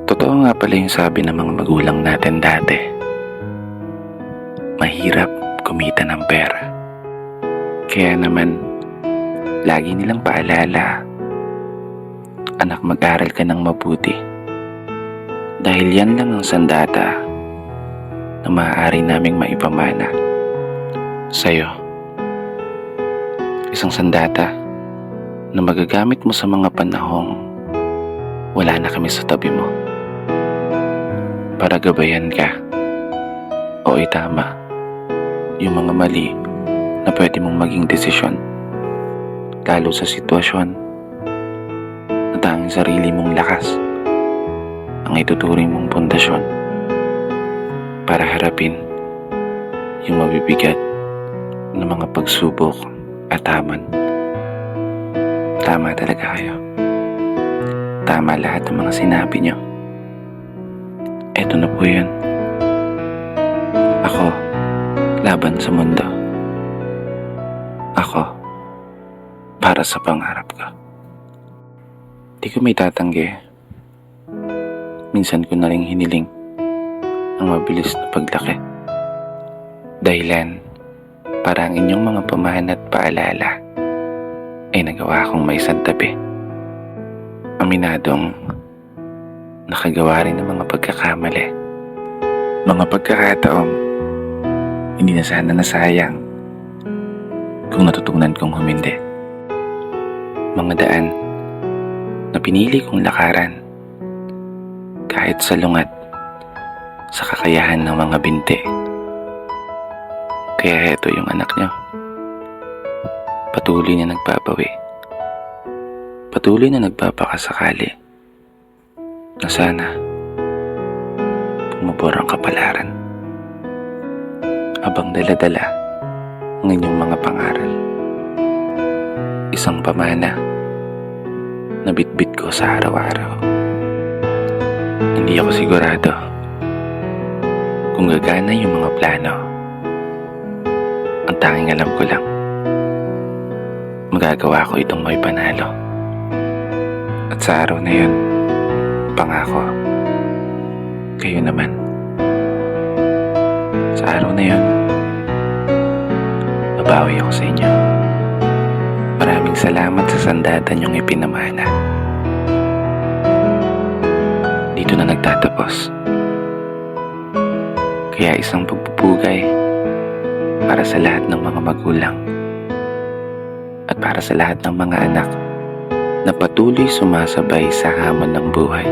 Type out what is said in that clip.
Totoo nga pala yung sabi ng mga magulang natin dati. Mahirap kumita ng pera. Kaya naman, lagi nilang paalala, anak, mag-aral ka ng mabuti. Dahil yan lang ang sandata na maaari naming maipamana sa'yo. Isang sandata na magagamit mo sa mga panahong wala na kami sa tabi mo. Para gabayan ka o itama yung mga mali na pwede mong maging desisyon, lalo sa sitwasyon na tanging sarili mong lakas ang ituturing mong pundasyon para harapin yung mabibigat na mga pagsubok at hamon. Tama talaga kayo. Tama lahat ng mga sinabi nyo. Eto na po yun. Ako, laban sa mundo. Ako, para sa pangarap ko. Di ko may tatanggi. Minsan ko na rin hiniling ang mabilis na paglaki. Dahilan para ang inyong mga pamahan at paalala ay nagawa kong may santabi. Aminadong nakagawa rin ng mga pagkakamali. Mga pagkakataong hindi na sana nasayang kung natutunan kong humindi. Mga daan na pinili kong lakaran kahit salungat sa kakayahan ng mga binti. Kaya heto yung anak nyo. Patuloy na nagbabawi. Patuloy na nagpapakasakali na sana pumabor ang kapalaran habang dala-dala ang inyong mga pangaral. Isang pamana na bitbit ko sa araw-araw. Hindi ako sigurado kung gagana yung mga plano. Ang tanging alam ko lang, magagawa ko itong may panalo. At sa araw na yun, pangako, kayo naman. Sa araw na yun, babawi ako sa inyo. Maraming salamat sa sandata niyong ipinamana. Dito na nagtatapos. Kaya isang pagpupugay para sa lahat ng mga magulang at para sa lahat ng mga anak na patuloy sumasabay sa hamon ng buhay.